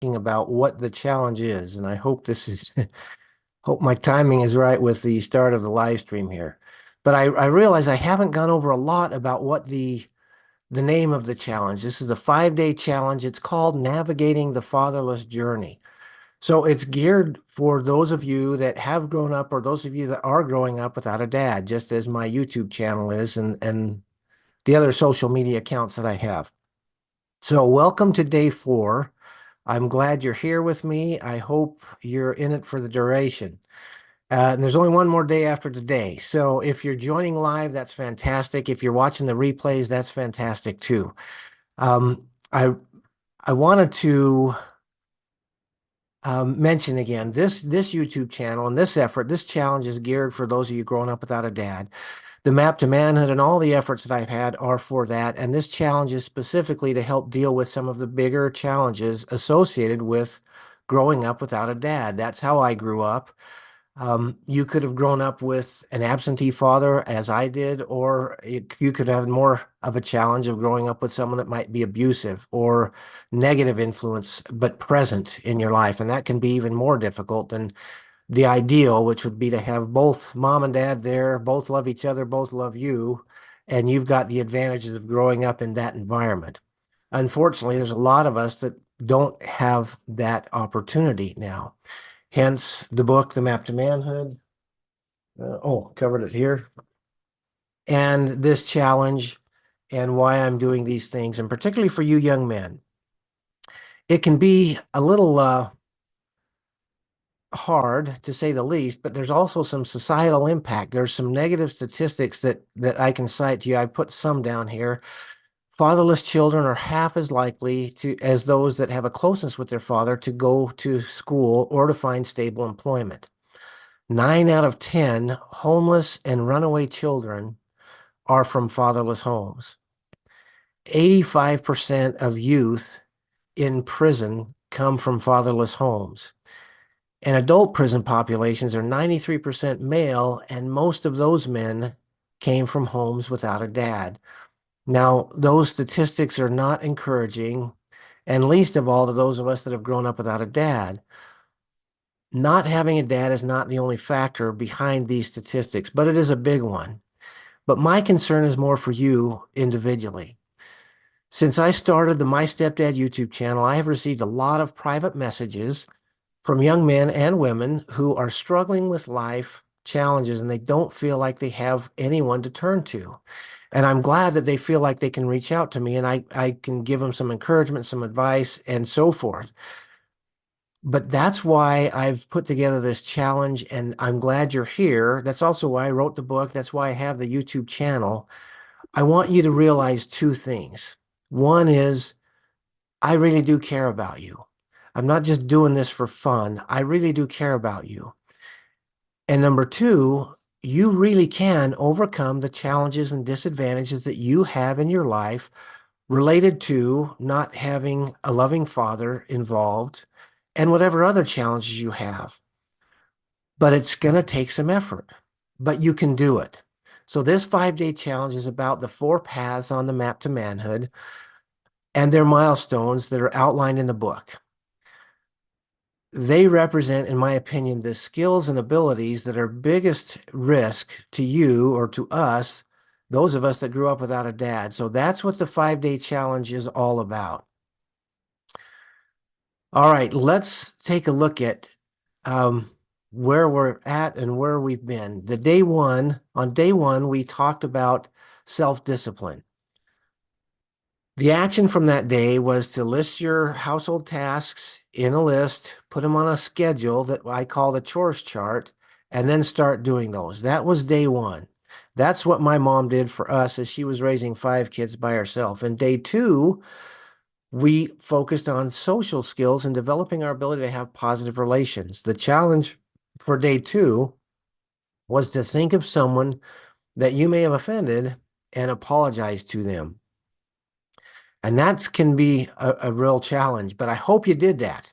about what the challenge is, and I hope this is hope my timing is right with the start of the live stream here. But I realize I haven't gone over a lot about what the name of the challenge. This is a 5-day challenge. It's called Navigating the Fatherless Journey. So it's geared for those of you that have grown up or those of you that are growing up without a dad, just as my YouTube channel is and the other social media accounts that I have. So welcome to day 4. I'm glad you're here with me. I hope you're in it for the duration. And there's only one more day after today. So if you're joining live, that's fantastic. If you're watching the replays, that's fantastic too. I wanted to mention again, this YouTube channel and this effort, this challenge is geared for those of you growing up without a dad. The Map to Manhood and all the efforts that I've had are for that. And this challenge is specifically to help deal with some of the bigger challenges associated with growing up without a dad. That's how I grew up. You could have grown up with an absentee father, as I did, or you could have more of a challenge of growing up with someone that might be abusive or negative influence, but present in your life. And that can be even more difficult than the ideal, which would be to have both mom and dad there, both love each other, both love you, and you've got the advantages of growing up in that environment. Unfortunately, there's a lot of us that don't have that opportunity now. Hence the book, The Map to Manhood. Covered it here. And this challenge and why I'm doing these things, and particularly for you young men. It can be a little hard to say the least, but there's also some societal impact. There's some negative statistics that I can cite to you. I put some down here. Fatherless children are half as likely to as those that have a closeness with their father to go to school or to find stable employment. 9 out of 10 homeless and runaway children are from fatherless homes. 85% of youth in prison come from fatherless homes. And adult prison populations are 93% male, and most of those men came from homes without a dad. Now, those statistics are not encouraging, and least of all to those of us that have grown up without a dad. Not having a dad is not the only factor behind these statistics, but it is a big one. But my concern is more for you individually. Since I started the My Stepdad YouTube channel, I have received a lot of private messages from young men and women who are struggling with life challenges and they don't feel like they have anyone to turn to. And I'm glad that they feel like they can reach out to me and I can give them some encouragement, some advice, and so forth. But that's why I've put together this challenge, and I'm glad you're here. That's also why I wrote the book. That's why I have the YouTube channel. I want you to realize two things. One is I really do care about you. I'm not just doing this for fun. I really do care about you. And number two, you really can overcome the challenges and disadvantages that you have in your life related to not having a loving father involved and whatever other challenges you have. But it's going to take some effort, but you can do it. So this 5-day challenge is about the 4 paths on the map to manhood and their milestones that are outlined in the book. They represent, in my opinion, the skills and abilities that are biggest risk to you or to us, those of us that grew up without a dad. So that's what the 5-day challenge is all about. All right, let's take a look at where we're at and where we've been. On day one, we talked about self-discipline. The action from that day was to list your household tasks in a list, put them on a schedule that I call the chores chart, and then start doing those. That was day one. That's what my mom did for us as she was raising 5 kids by herself. And day two, we focused on social skills and developing our ability to have positive relations. The challenge for day two was to think of someone that you may have offended and apologize to them. And that can be a real challenge, but I hope you did that.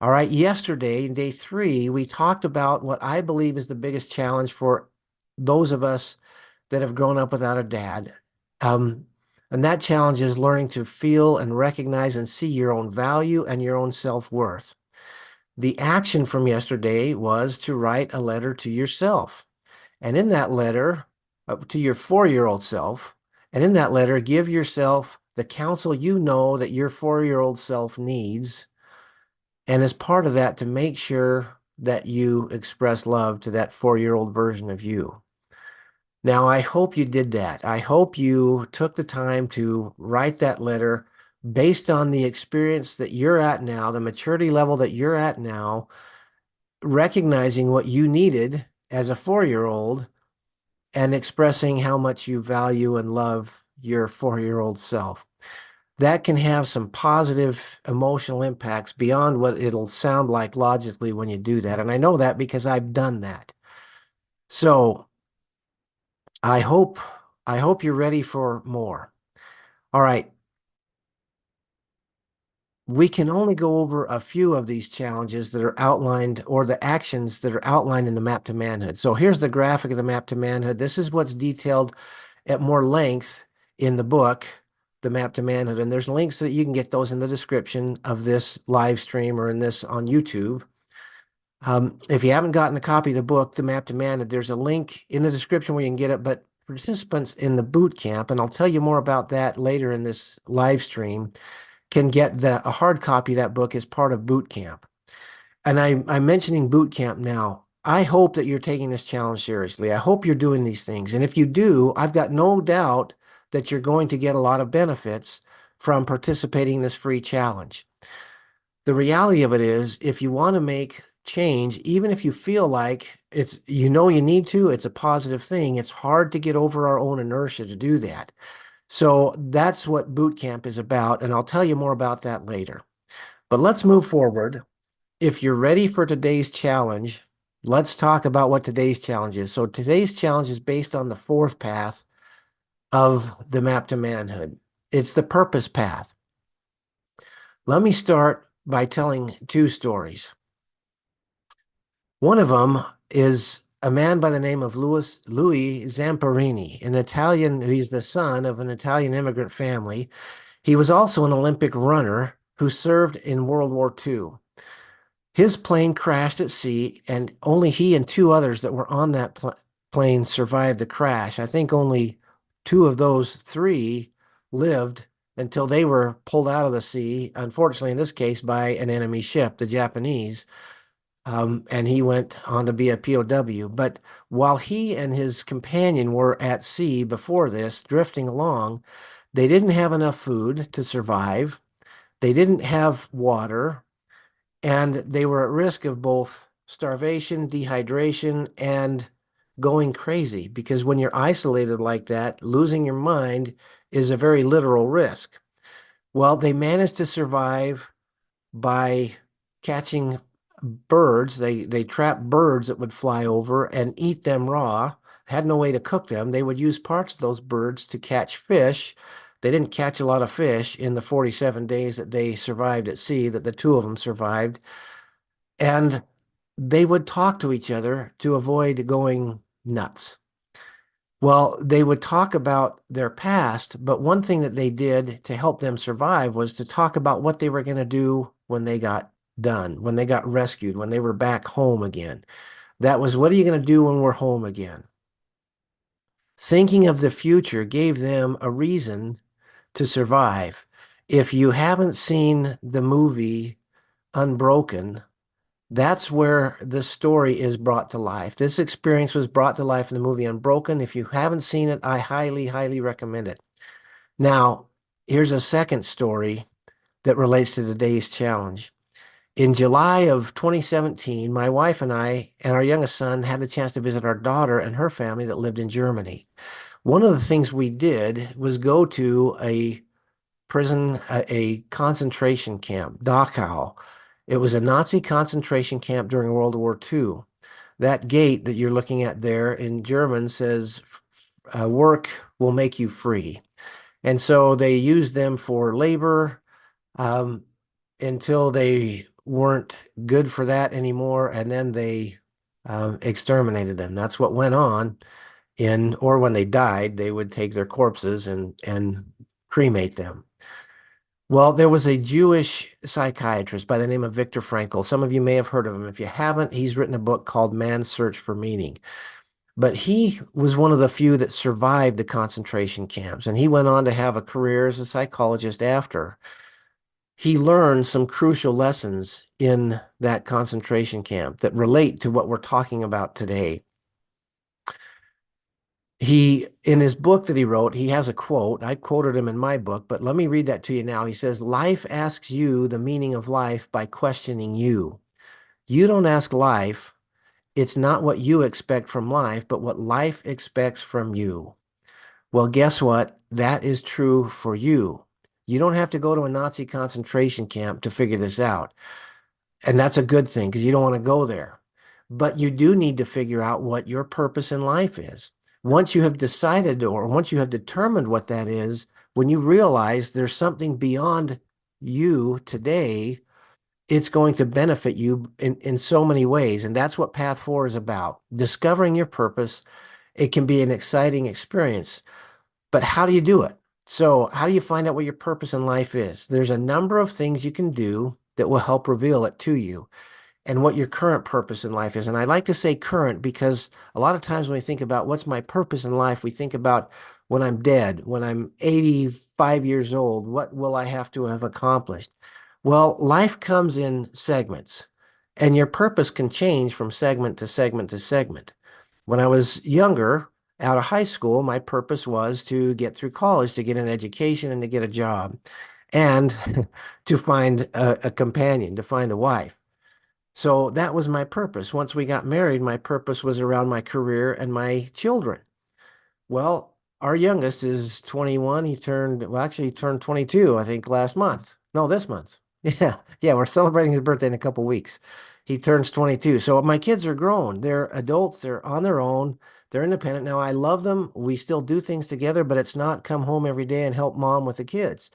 All right, yesterday, day 3, we talked about what I believe is the biggest challenge for those of us that have grown up without a dad. And that challenge is learning to feel and recognize and see your own value and your own self-worth. The action from yesterday was to write a letter to yourself. And in that letter, to your 4-year-old self, and in that letter, give yourself the counsel you know that your 4-year-old self needs. And as part of that, to make sure that you express love to that 4-year-old version of you. Now, I hope you did that. I hope you took the time to write that letter based on the experience that you're at now, the maturity level that you're at now, recognizing what you needed as a 4-year-old and expressing how much you value and love your 4-year-old self. That can have some positive emotional impacts beyond what it'll sound like logically when you do that. And I know that because I've done that. So I hope I hope you're ready for more. All right. We can only go over a few of these challenges that are outlined or the actions that are outlined in the Map to Manhood. So here's the graphic of the Map to Manhood. This is what's detailed at more length in the book, The Map to Manhood. And there's links that you can get those in the description of this live stream or in this on YouTube. If you haven't gotten a copy of the book, The Map to Manhood, there's a link in the description where you can get it. But participants in the boot camp, and I'll tell you more about that later in this live stream, can get a hard copy of that book as part of boot camp. And I'm mentioning boot camp now. I hope that you're taking this challenge seriously. I hope you're doing these things. And if you do, I've got no doubt that you're going to get a lot of benefits from participating in this free challenge. The reality of it is, if you want to make change, even if you feel like you need to, it's a positive thing. It's hard to get over our own inertia to do that. So that's what boot camp is about. And I'll tell you more about that later. But let's move forward. If you're ready for today's challenge, let's talk about what today's challenge is. So today's challenge is based on the fourth path of the Map to Manhood. It's the purpose path. Let me start by telling two stories. One of them is a man by the name of Louis Zamparini, an Italian. He's the son of an Italian immigrant family. He was also an Olympic runner who served in World War II. His plane crashed at sea, and only he and two others that were on that plane survived the crash. I think only two of those three lived until they were pulled out of the sea, unfortunately, in this case, by an enemy ship, the Japanese. And he went on to be a POW. But while he and his companion were at sea before this, drifting along, they didn't have enough food to survive. They didn't have water, and they were at risk of both starvation, dehydration, and going crazy. Because when you're isolated like that, losing your mind is a very literal risk. Well, they managed to survive by catching birds. They trapped birds that would fly over and eat them raw. Had no way to cook them. They would use parts of those birds to catch fish. They didn't catch a lot of fish in the 47 days that they survived at sea, that the two of them survived. And they would talk to each other to avoid going nuts. Well, they would talk about their past, but one thing that they did to help them survive was to talk about what they were going to do when they got done, when they got rescued, when they were back home again. That was, what are you going to do when we're home again? Thinking of the future gave them a reason to survive. If you haven't seen the movie Unbroken, that's where the story is brought to life. This experience was brought to life in the movie Unbroken. If you haven't seen it, I highly, highly recommend it. Now, here's a second story that relates to today's challenge. In July of 2017, my wife and I and our youngest son had the chance to visit our daughter and her family that lived in Germany. One of the things we did was go to a prison, a concentration camp, Dachau. It was a Nazi concentration camp during World War II. That gate that you're looking at there in German says, work will make you free. And so they used them for labor um, until they weren't good for that anymore. And then they exterminated them. That's what went on or when they died, they would take their corpses and cremate them. Well, there was a Jewish psychiatrist by the name of Viktor Frankl. Some of you may have heard of him. If you haven't, he's written a book called Man's Search for Meaning. But he was one of the few that survived the concentration camps, and he went on to have a career as a psychologist after. He learned some crucial lessons in that concentration camp that relate to what we're talking about today. In his book that he wrote, he has a quote. I quoted him in my book, but let me read that to you now. He says, "Life asks you the meaning of life by questioning you. You don't ask life. It's not what you expect from life, but what life expects from you." Well, guess what? That is true for you. You don't have to go to a Nazi concentration camp to figure this out. And that's a good thing because you don't want to go there. But you do need to figure out what your purpose in life is. Once you have decided or once you have determined what that is, when you realize there's something beyond you today, it's going to benefit you in so many ways. And that's what Path 4 is about. Discovering your purpose. It can be an exciting experience, but how do you do it? So, how do you find out what your purpose in life is? There's a number of things you can do that will help reveal it to you and what your current purpose in life is. And I like to say current because a lot of times when we think about what's my purpose in life, we think about when I'm dead, when I'm 85 years old, what will I have to have accomplished? Well, life comes in segments, and your purpose can change from segment to segment to segment. When I was younger, out of high school, my purpose was to get through college, to get an education and to get a job, and to find a companion, to find a wife. So that was my purpose. Once we got married, my purpose was around my career and my children. Well, our youngest is 21. Actually, he turned 22, I think, last month. No, this month. Yeah. Yeah. We're celebrating his birthday in a couple weeks. He turns 22. So my kids are grown. They're adults. They're on their own. They're independent. Now, I love them. We still do things together, but it's not come home every day and help mom with the kids.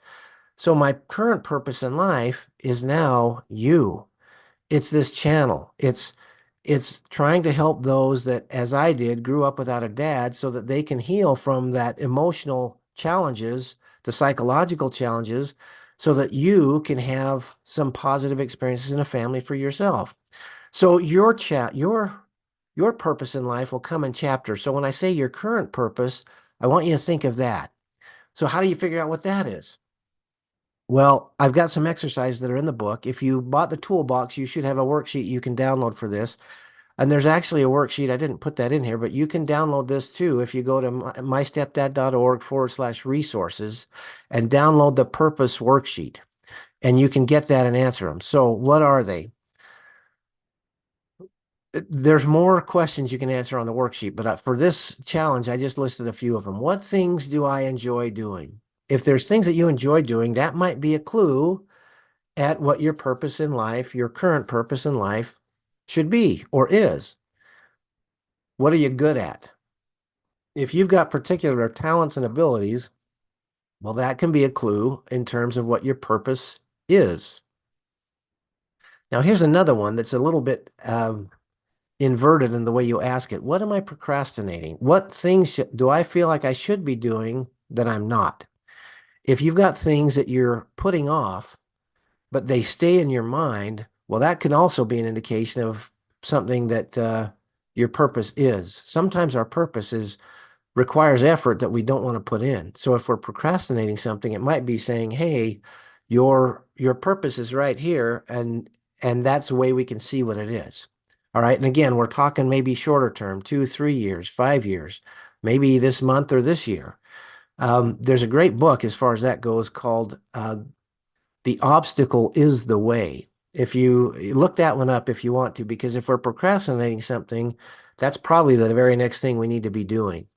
So my current purpose in life is now you. It's this channel. It's trying to help those that, as I did, grew up without a dad so that they can heal from that emotional challenges, the psychological challenges, so that you can have some positive experiences in a family for yourself. So your purpose in life will come in chapters. So when I say your current purpose, I want you to think of that. So how do you figure out what that is? Well, I've got some exercises that are in the book. If you bought the toolbox, you should have a worksheet you can download for this. And there's actually a worksheet. I didn't put that in here, but you can download this too if you go to mystepdad.org/resources and download the purpose worksheet. And you can get that and answer them. So, what are they? There's more questions you can answer on the worksheet, but for this challenge, I just listed a few of them. What things do I enjoy doing? If there's things that you enjoy doing, that might be a clue at what your purpose in life, your current purpose in life should be or is. What are you good at? If you've got particular talents and abilities, well, that can be a clue in terms of what your purpose is. Now, here's another one that's a little bit inverted in the way you ask it. What am I procrastinating? What things do I feel like I should be doing that I'm not? If you've got things that you're putting off, but they stay in your mind, well, that can also be an indication of something that your purpose is. Sometimes our purpose requires effort that we don't want to put in. So if we're procrastinating something, it might be saying, "Hey, your purpose is right here," and that's the way we can see what it is. All right. And again, we're talking maybe shorter term, 2, 3 years, 5 years, maybe this month or this year. There's a great book as far as that goes called The Obstacle is the Way. If you look that one up if you want to, because if we're procrastinating something, that's probably the very next thing we need to be doing,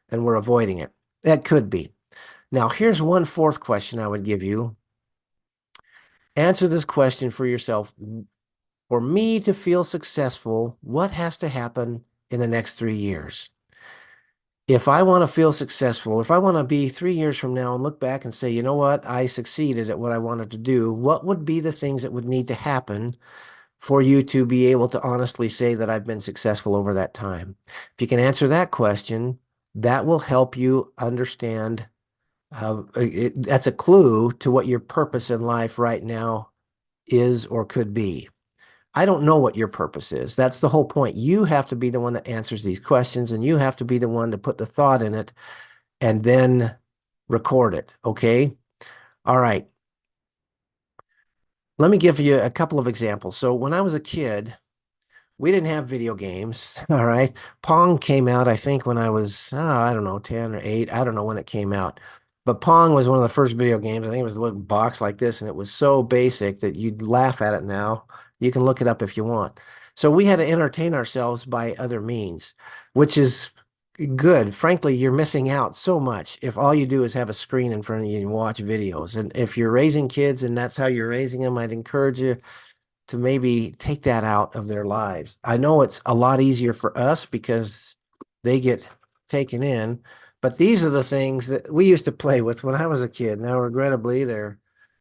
and we're avoiding it. That could be. Now, here's one fourth question I would give you. Answer this question for yourself. For me to feel successful, what has to happen in the next 3 years? If I want to feel successful, if I want to be 3 years from now and look back and say, you know what, I succeeded at what I wanted to do, what would be the things that would need to happen for you to be able to honestly say that I've been successful over that time? If you can answer that question, that will help you understand That's a clue to what your purpose in life right now is or could be. I don't know what your purpose is. That's the whole point. You have to be the one that answers these questions, and you have to be the one to put the thought in it and then record it. Okay. All right. Let me give you a couple of examples. So when I was a kid, we didn't have video games. All right. Pong came out, I think, when I was, I don't know, 10 or 8. I don't know when it came out. But Pong was one of the first video games. I think it was a little box like this, and it was so basic that you'd laugh at it now. You can look it up if you want. So we had to entertain ourselves by other means, which is good. Frankly, you're missing out so much if all you do is have a screen in front of you and watch videos. And if you're raising kids and that's how you're raising them, I'd encourage you to maybe take that out of their lives. I know it's a lot easier for us because they get taken in, but these are the things that we used to play with when I was a kid. Now, regrettably,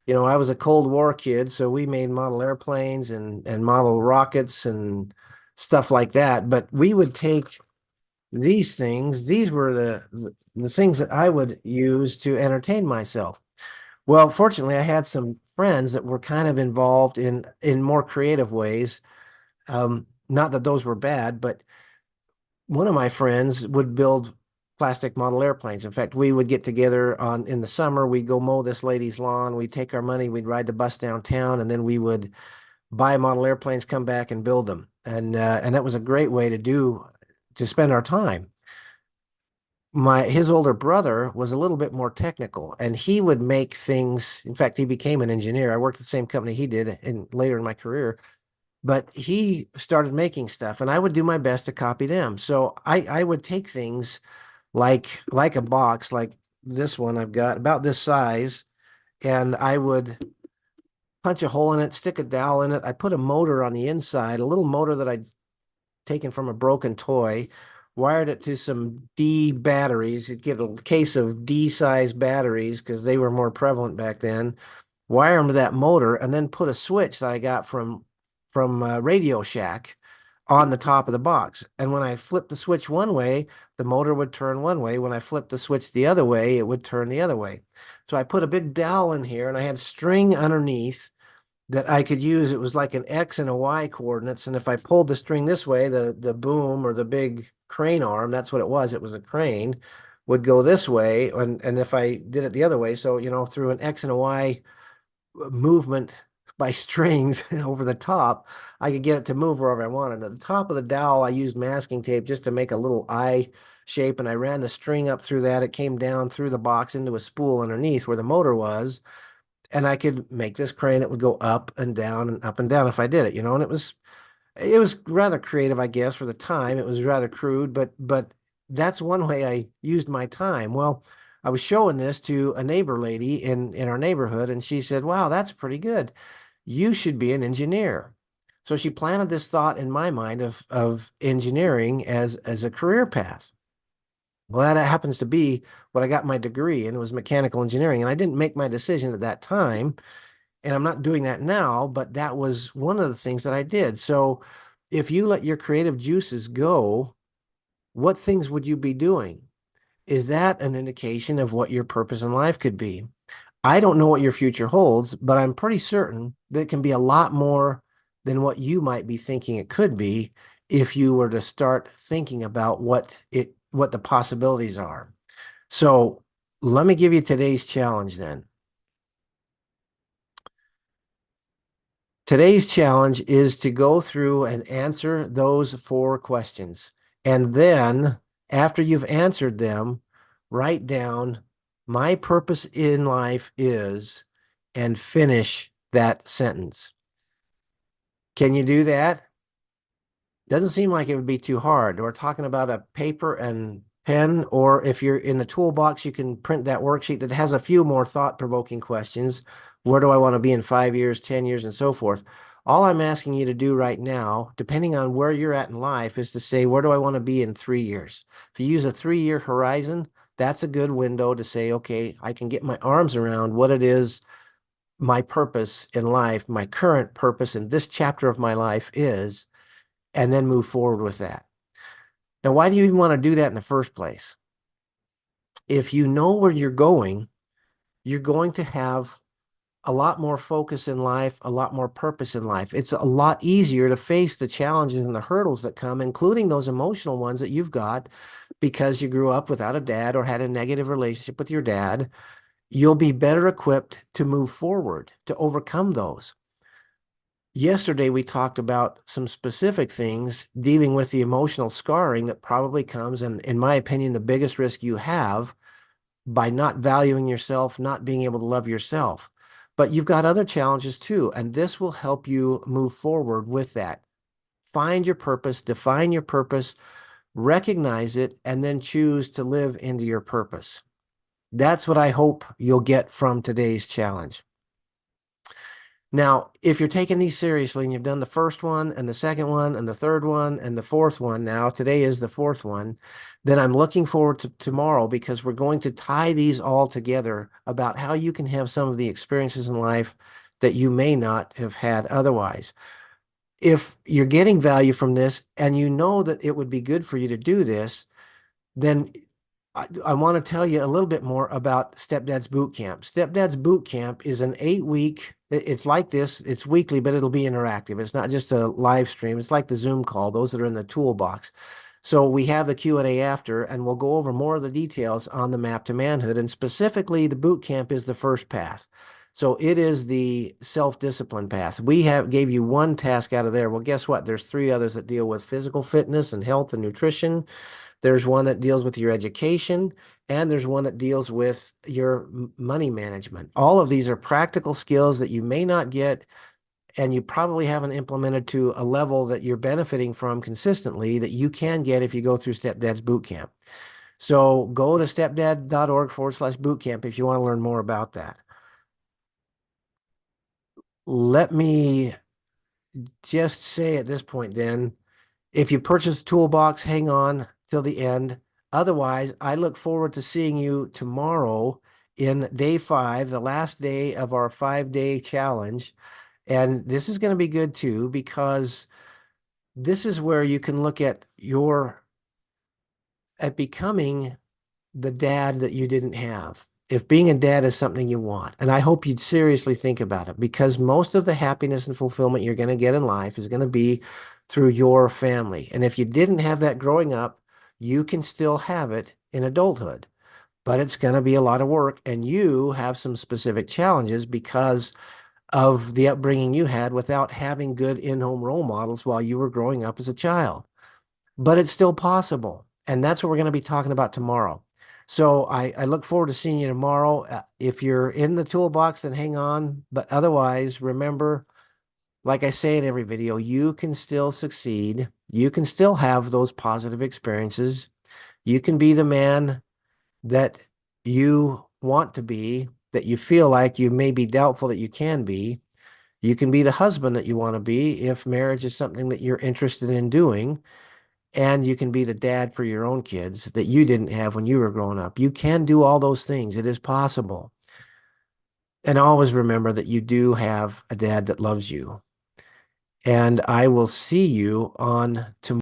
I was a Cold War kid, so we made model airplanes and model rockets and stuff like that. But we would take these things, these were the things that I would use to entertain myself. Well, fortunately, I had some friends that were kind of involved in more creative ways. Not that those were bad, but one of my friends would build plastic model airplanes. In fact, we would get together on in the summer. We'd go mow this lady's lawn. We'd take our money. We'd ride the bus downtown, and then we would buy model airplanes, come back, and build them. And that was a great way to spend our time. His older brother was a little bit more technical, and he would make things. In fact, he became an engineer. I worked at the same company he did later in my career, but he started making stuff, and I would do my best to copy them. So I would take things like a box like this one I've got about this size, and I would punch a hole in it, stick a dowel in it. I put a motor on the inside, a little motor that I'd taken from a broken toy, wired it to some D batteries. You'd get a case of D size batteries because they were more prevalent back then. Wire them to that motor, and then put a switch that I got from Radio Shack on the top of the box. And when I flipped the switch one way, the motor would turn one way. When I flipped the switch the other way, it would turn the other way. So I put a big dowel in here, and I had string underneath that I could use. It was like an X and a Y coordinates. And if I pulled the string this way, the boom or the big crane arm, that's what it was. It was a crane, would go this way. And if I did it the other way, so, through an X and a Y movement by strings over the top, I could get it to move wherever I wanted. At the top of the dowel, I used masking tape just to make a little eye shape, and I ran the string up through that. It came down through the box into a spool underneath where the motor was, and I could make this crane that would go up and down and up and down if I did it, and it was rather creative, I guess, for the time. It was rather crude, but that's one way I used my time. Well, I was showing this to a neighbor lady in our neighborhood, and she said, "Wow, that's pretty good. You should be an engineer." So she planted this thought in my mind of engineering as a career path. Well, that happens to be what I got my degree in. It was mechanical engineering, and I didn't make my decision at that time, and I'm not doing that now, but that was one of the things that I did. So if you let your creative juices go, what things would you be doing? Is that an indication of what your purpose in life could be? I don't know what your future holds, but I'm pretty certain that it can be a lot more than what you might be thinking it could be if you were to start thinking about what the possibilities are. So let me give you today's challenge then. Today's challenge is to go through and answer those 4 questions. And then, after you've answered them, write down my purpose in life is, and finish that sentence. Can you do that? Doesn't seem like it would be too hard. We're talking about a paper and pen, or if you're in the toolbox, you can print that worksheet that has a few more thought-provoking questions. Where do I want to be in 5 years, 10 years, and so forth? All I'm asking you to do right now, depending on where you're at in life, is to say, where do I want to be in 3 years? If you use a 3-year horizon, that's a good window to say, okay, I can get my arms around what it is my purpose in life, my current purpose in this chapter of my life is, and then move forward with that. Now, why do you even want to do that in the first place? If you know where you're going, you're going to have a lot more focus in life, a lot more purpose in life. It's a lot easier to face the challenges and the hurdles that come, including those emotional ones that you've got because you grew up without a dad or had a negative relationship with your dad. You'll be better equipped to move forward, to overcome those. Yesterday, we talked about some specific things dealing with the emotional scarring that probably comes, and in my opinion, the biggest risk you have by not valuing yourself, not being able to love yourself. But you've got other challenges too, and this will help you move forward with that. Find your purpose, define your purpose, recognize it, and then choose to live into your purpose. That's what I hope you'll get from today's challenge. Now, if you're taking these seriously and you've done the first one and the second one and the third one and the fourth one now, today is the fourth one, then I'm looking forward to tomorrow because we're going to tie these all together about how you can have some of the experiences in life that you may not have had otherwise. If you're getting value from this and you know that it would be good for you to do this, then I want to tell you a little bit more about Stepdad's Boot Camp. Stepdad's Boot Camp is an 8-week, it's like this, it's weekly, but it'll be interactive. It's not just a live stream. It's like the Zoom call, those that are in the toolbox. So we have the Q&A after, and we'll go over more of the details on the map to manhood. And specifically, the boot camp is the first path. So it is the self-discipline path. We gave you one task out of there. Well, guess what? There's 3 others that deal with physical fitness and health and nutrition. There's one that deals with your education, and there's one that deals with your money management. All of these are practical skills that you may not get, and you probably haven't implemented to a level that you're benefiting from consistently that you can get if you go through Stepdad's Boot Camp. So go to stepdad.org/bootcamp if you want to learn more about that. Let me just say at this point then, if you purchase a toolbox, hang on till the end. Otherwise, I look forward to seeing you tomorrow in day 5, the last day of our 5-day challenge. And this is going to be good too, because this is where you can look at becoming the dad that you didn't have. If being a dad is something you want, and I hope you'd seriously think about it, because most of the happiness and fulfillment you're going to get in life is going to be through your family. And if you didn't have that growing up, you can still have it in adulthood, but it's going to be a lot of work. And you have some specific challenges because of the upbringing you had without having good in-home role models while you were growing up as a child. But it's still possible. And that's what we're going to be talking about tomorrow. So I look forward to seeing you tomorrow. If you're in the toolbox, then hang on. But otherwise, remember, like I say in every video, you can still succeed. You can still have those positive experiences. You can be the man that you want to be, that you feel like you may be doubtful that you can be. You can be the husband that you want to be if marriage is something that you're interested in doing. And you can be the dad for your own kids that you didn't have when you were growing up. You can do all those things. It is possible. And always remember that you do have a dad that loves you. And I will see you on tomorrow.